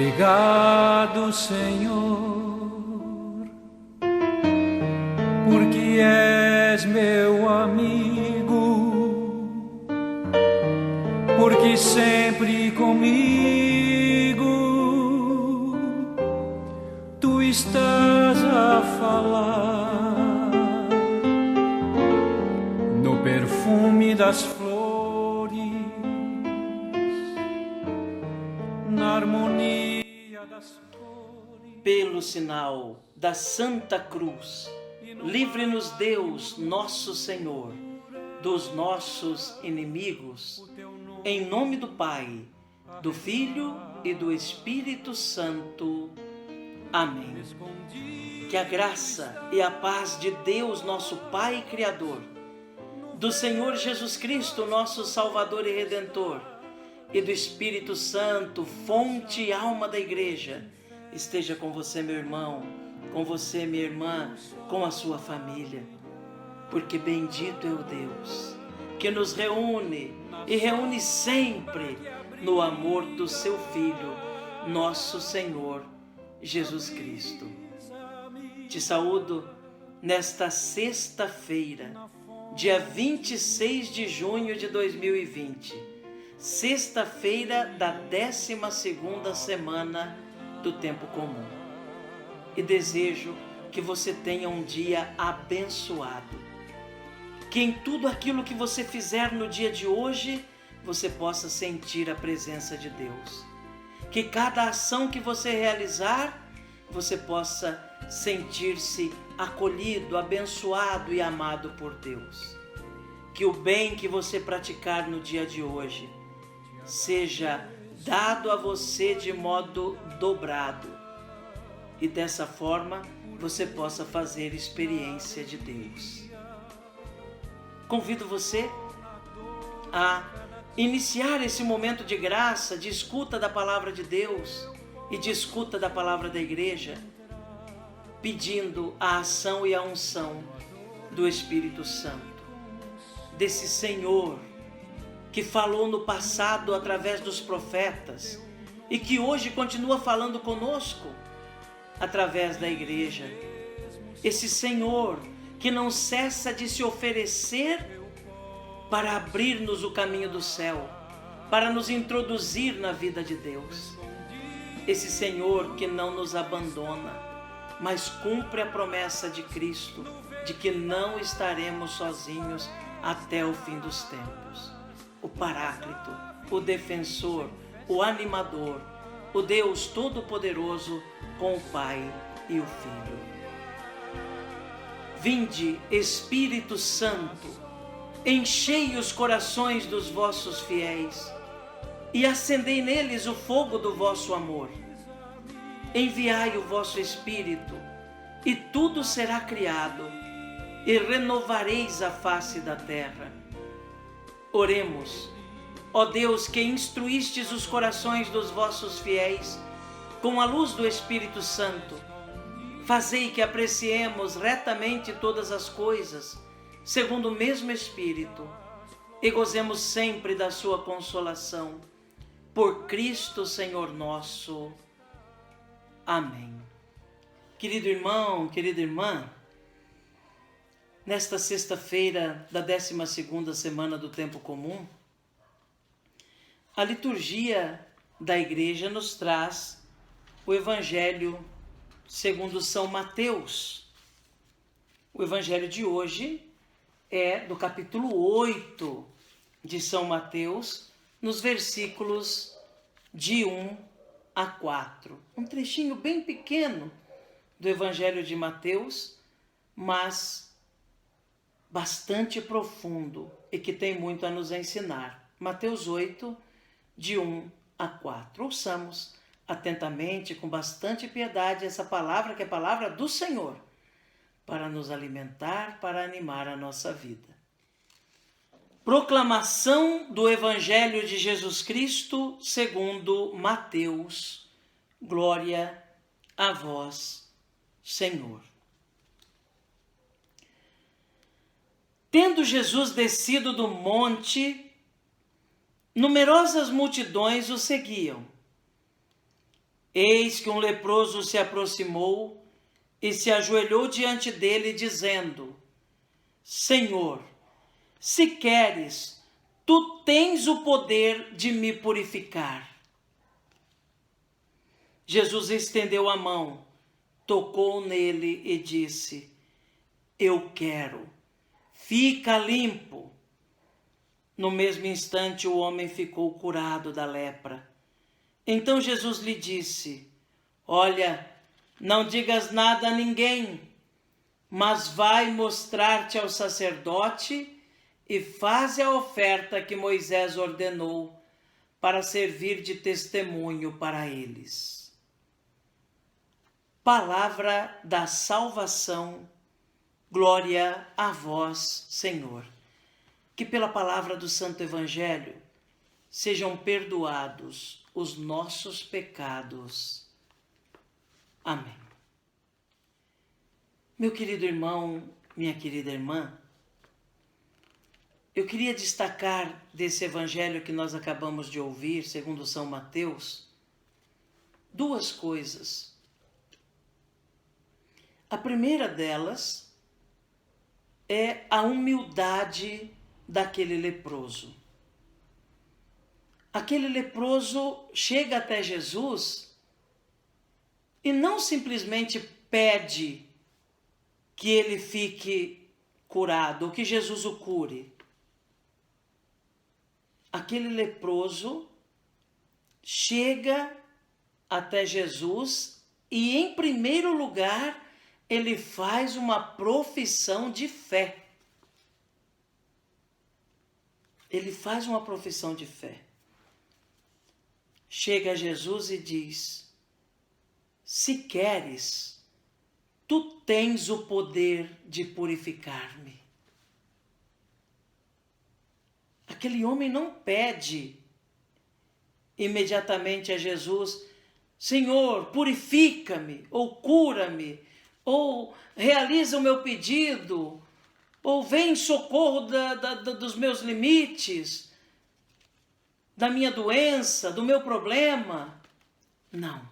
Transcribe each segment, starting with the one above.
Obrigado, Senhor, porque és meu amigo, porque sempre comigo tu estás a falar no perfume das flores, na harmonia das cores. Pelo sinal da Santa Cruz, livre-nos Deus, nosso Senhor, dos nossos inimigos, em nome do Pai, do Filho e do Espírito Santo. Amém. Que a graça e a paz de Deus, nosso Pai e Criador, do Senhor Jesus Cristo, nosso Salvador e Redentor, e do Espírito Santo, fonte e alma da Igreja, esteja com você, meu irmão, com você, minha irmã, com a sua família. Porque bendito é o Deus que nos reúne e reúne sempre no amor do seu Filho, nosso Senhor Jesus Cristo. Te saúdo nesta sexta-feira, dia 26 de junho de 2020, sexta-feira da 12ª semana do tempo comum. E desejo que você tenha um dia abençoado. Que em tudo aquilo que você fizer no dia de hoje, você possa sentir a presença de Deus. Que cada ação que você realizar, você possa sentir-se acolhido, abençoado e amado por Deus. Que o bem que você praticar no dia de hoje seja dado a você de modo dobrado e dessa forma você possa fazer experiência de Deus. Convido você a iniciar esse momento de graça, de escuta da palavra de Deus e de escuta da palavra da igreja, pedindo a ação e a unção do Espírito Santo, desse Senhor que falou no passado através dos profetas e que hoje continua falando conosco através da igreja. Esse Senhor que não cessa de se oferecer para abrir-nos o caminho do céu, para nos introduzir na vida de Deus. Esse Senhor que não nos abandona, mas cumpre a promessa de Cristo de que não estaremos sozinhos até o fim dos tempos. O Paráclito, o Defensor, o Animador, o Deus Todo-Poderoso com o Pai e o Filho. Vinde, Espírito Santo, enchei os corações dos vossos fiéis e acendei neles o fogo do vosso amor. Enviai o vosso Espírito e tudo será criado e renovareis a face da terra. Oremos, ó Deus, que instruístes os corações dos vossos fiéis com a luz do Espírito Santo. Fazei que apreciemos retamente todas as coisas, segundo o mesmo Espírito, e gozemos sempre da sua consolação. Por Cristo Senhor nosso. Amém. Querido irmão, querida irmã, nesta sexta-feira da 12ª semana do tempo comum, a liturgia da igreja nos traz o Evangelho segundo São Mateus. O Evangelho de hoje é do capítulo 8 de São Mateus, nos versículos de 1 a 4. Um trechinho bem pequeno do Evangelho de Mateus, mas bastante profundo e que tem muito a nos ensinar. Mateus 8, de 1 a 4. Ouçamos atentamente, com bastante piedade, essa palavra que é a palavra do Senhor, para nos alimentar, para animar a nossa vida. Proclamação do Evangelho de Jesus Cristo segundo Mateus. Glória a vós, Senhor. Tendo Jesus descido do monte, numerosas multidões o seguiam. Eis que um leproso se aproximou e se ajoelhou diante dele, dizendo: Senhor, se queres, tu tens o poder de me purificar. Jesus estendeu a mão, tocou nele e disse: Eu quero, fica limpo. No mesmo instante, o homem ficou curado da lepra. Então Jesus lhe disse: Olha, não digas nada a ninguém, mas vai mostrar-te ao sacerdote e faze a oferta que Moisés ordenou para servir de testemunho para eles. Palavra da salvação, glória a vós, Senhor. Que pela palavra do Santo Evangelho sejam perdoados os nossos pecados. Amém. Meu querido irmão, minha querida irmã, eu queria destacar desse Evangelho que nós acabamos de ouvir, segundo São Mateus, duas coisas. A primeira delas é a humildade daquele leproso. Aquele leproso chega até Jesus e não simplesmente pede que ele fique curado, ou que Jesus o cure. Aquele leproso chega até Jesus e, em primeiro lugar, ele faz uma profissão de fé. Ele faz uma profissão de fé. Chega a Jesus e diz: Se queres, tu tens o poder de purificar-me. Aquele homem não pede imediatamente a Jesus: Senhor, purifica-me, ou cura-me, ou realiza o meu pedido, ou vem em socorro dos meus limites, da minha doença, do meu problema. Não.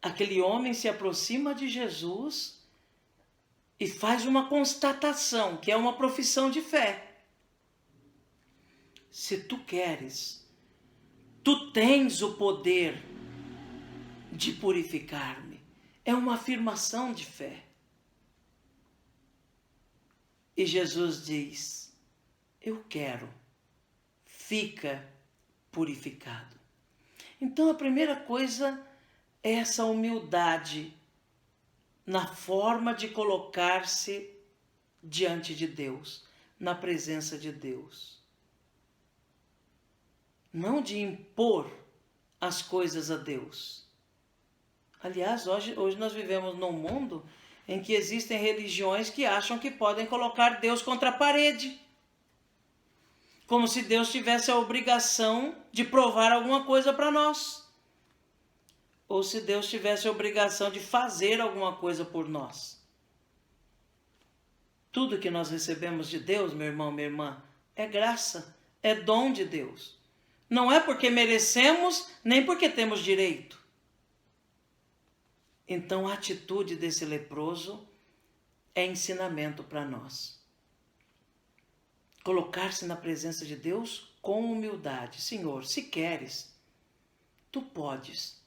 Aquele homem se aproxima de Jesus e faz uma constatação, que é uma profissão de fé. Se tu queres, tu tens o poder de purificar-me. É uma afirmação de fé. E Jesus diz: Eu quero, fica purificado. Então a primeira coisa é essa humildade na forma de colocar-se diante de Deus, na presença de Deus. Não de impor as coisas a Deus. Aliás, hoje nós vivemos num mundo em que existem religiões que acham que podem colocar Deus contra a parede. Como se Deus tivesse a obrigação de provar alguma coisa para nós. Ou se Deus tivesse a obrigação de fazer alguma coisa por nós. Tudo que nós recebemos de Deus, meu irmão, minha irmã, é graça, é dom de Deus. Não é porque merecemos, nem porque temos direito. Então a atitude desse leproso é ensinamento para nós. Colocar-se na presença de Deus com humildade. Senhor, se queres, tu podes.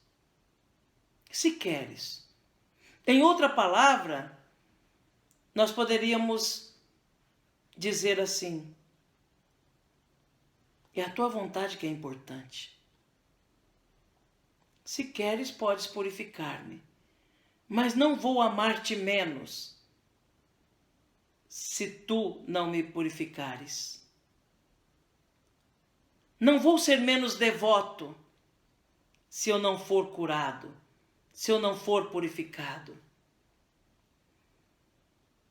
Se queres. Em outra palavra, nós poderíamos dizer assim: é a tua vontade que é importante. Se queres, podes purificar-me. Mas não vou amar-te menos se tu não me purificares. Não vou ser menos devoto se eu não for curado, se eu não for purificado.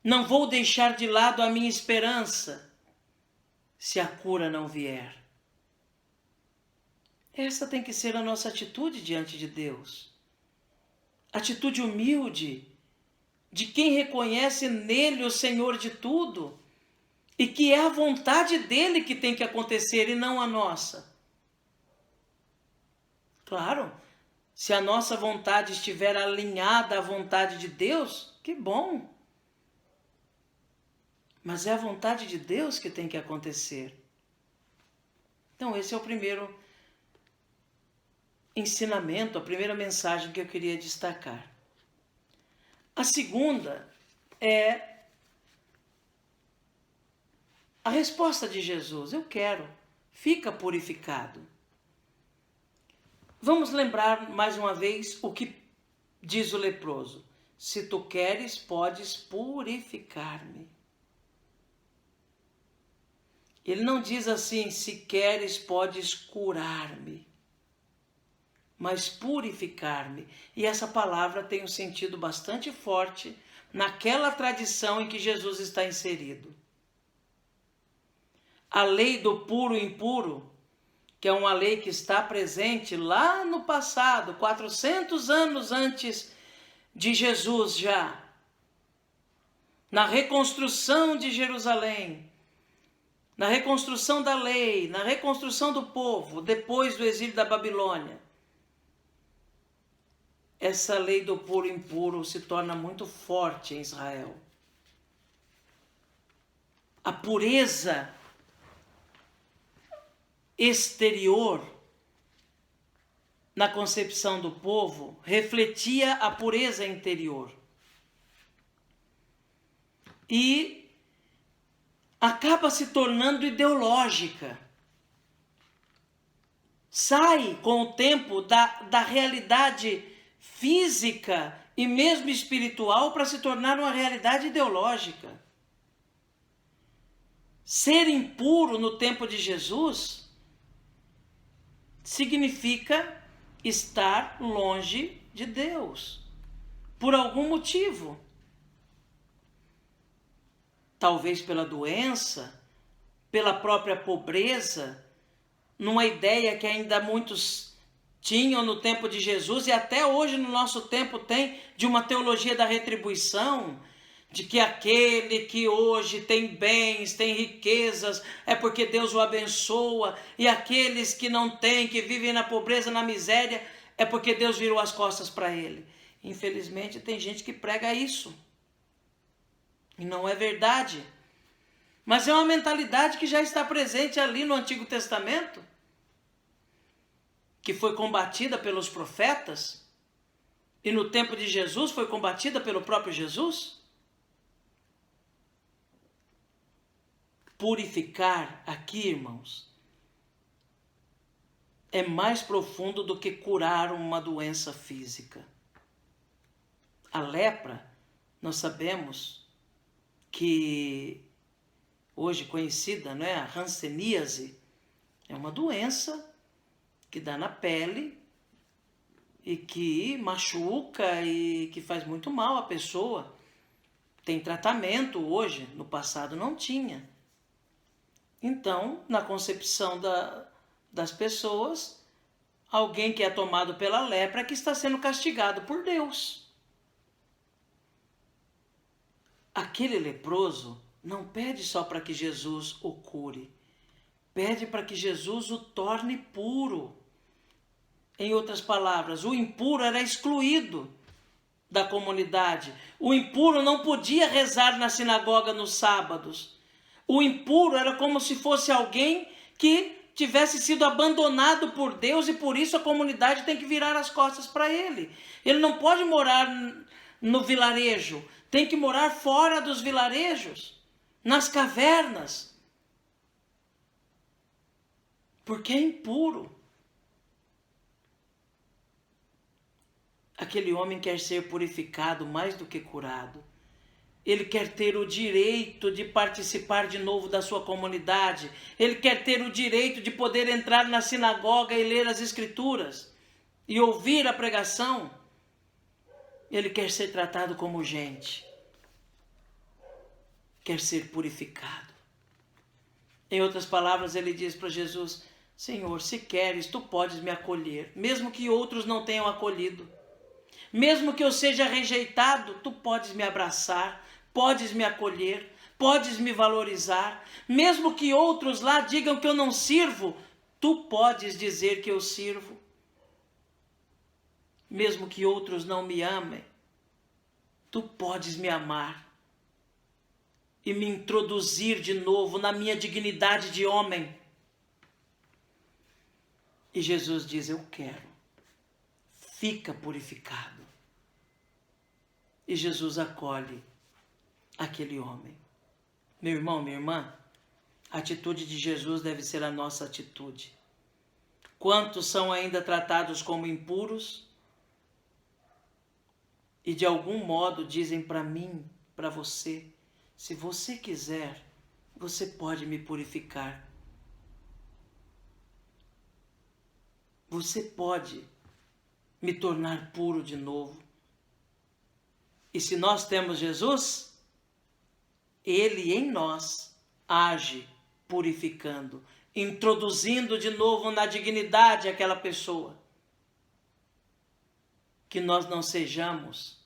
Não vou deixar de lado a minha esperança se a cura não vier. Essa tem que ser a nossa atitude diante de Deus. Atitude humilde, de quem reconhece nele o Senhor de tudo e que é a vontade dele que tem que acontecer e não a nossa. Claro, se a nossa vontade estiver alinhada à vontade de Deus, que bom. Mas é a vontade de Deus que tem que acontecer. Então esse é o primeiro ensinamento, a primeira mensagem que eu queria destacar. A segunda é a resposta de Jesus: eu quero, fica purificado. Vamos lembrar mais uma vez o que diz o leproso: se tu queres, podes purificar-me. Ele não diz assim: se queres, podes curar-me, mas purificar-me. E essa palavra tem um sentido bastante forte naquela tradição em que Jesus está inserido. A lei do puro e impuro, que é uma lei que está presente lá no passado, 400 anos antes de Jesus já, na reconstrução de Jerusalém, na reconstrução da lei, na reconstrução do povo, depois do exílio da Babilônia. Essa lei do puro e impuro se torna muito forte em Israel. A pureza exterior na concepção do povo refletia a pureza interior. E acaba se tornando ideológica. Sai com o tempo da realidade física e mesmo espiritual para se tornar uma realidade ideológica. Ser impuro no tempo de Jesus significa estar longe de Deus, por algum motivo. Talvez pela doença, pela própria pobreza, numa ideia que ainda muitos tinham no tempo de Jesus e até hoje no nosso tempo tem, de uma teologia da retribuição, de que aquele que hoje tem bens, tem riquezas, é porque Deus o abençoa, e aqueles que não têm, que vivem na pobreza, na miséria, é porque Deus virou as costas para ele. Infelizmente tem gente que prega isso. E não é verdade. Mas é uma mentalidade que já está presente ali no Antigo Testamento, que foi combatida pelos profetas, e no tempo de Jesus foi combatida pelo próprio Jesus. Purificar aqui, irmãos, é mais profundo do que curar uma doença física. A lepra, nós sabemos que hoje conhecida, não é? A hanseníase, é uma doença que dá na pele e que machuca e que faz muito mal à pessoa. Tem tratamento hoje, no passado não tinha. Então, na concepção das pessoas, alguém que é tomado pela lepra é que está sendo castigado por Deus. Aquele leproso não pede só para que Jesus o cure, pede para que Jesus o torne puro. Em outras palavras, o impuro era excluído da comunidade. O impuro não podia rezar na sinagoga nos sábados. O impuro era como se fosse alguém que tivesse sido abandonado por Deus e por isso a comunidade tem que virar as costas para ele. Ele não pode morar no vilarejo, tem que morar fora dos vilarejos, nas cavernas, porque é impuro. Aquele homem quer ser purificado mais do que curado. Ele quer ter o direito de participar de novo da sua comunidade. Ele quer ter o direito de poder entrar na sinagoga e ler as escrituras e ouvir a pregação. Ele quer ser tratado como gente. Quer ser purificado. Em outras palavras, ele diz para Jesus: Senhor, se queres, tu podes me acolher, mesmo que outros não tenham acolhido. Mesmo que eu seja rejeitado, tu podes me abraçar, podes me acolher, podes me valorizar. Mesmo que outros lá digam que eu não sirvo, tu podes dizer que eu sirvo. mesmo que outros não me amem, tu podes me amar e me introduzir de novo na minha dignidade de homem. E Jesus diz: eu quero, fica purificado. E Jesus acolhe aquele homem. Meu irmão, minha irmã, a atitude de Jesus deve ser a nossa atitude. Quantos são ainda tratados como impuros e de algum modo dizem para mim, para você: se você quiser, você pode me purificar. Você pode me tornar puro de novo. E se nós temos Jesus, Ele em nós age purificando, introduzindo de novo na dignidade aquela pessoa. Que nós não sejamos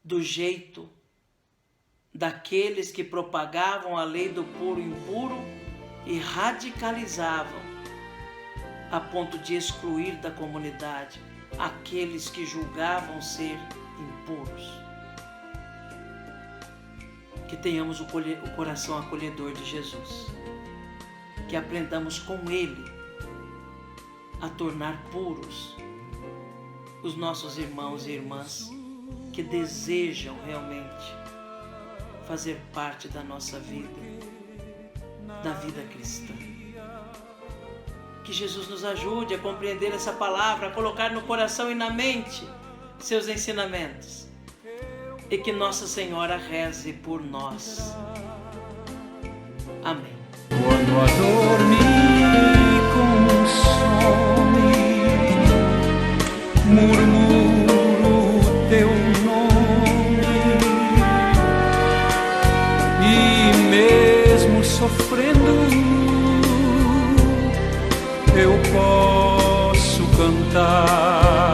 do jeito daqueles que propagavam a lei do puro e impuro e radicalizavam a ponto de excluir da comunidade aqueles que julgavam ser impuros. Que tenhamos o coração acolhedor de Jesus, que aprendamos com Ele a tornar puros os nossos irmãos e irmãs que desejam realmente fazer parte da nossa vida, da vida cristã. Que Jesus nos ajude a compreender essa palavra, a colocar no coração e na mente seus ensinamentos. E que Nossa Senhora reze por nós. Amém. Quando a dor me consome, murmuro o teu nome, e mesmo sofrendo eu posso cantar.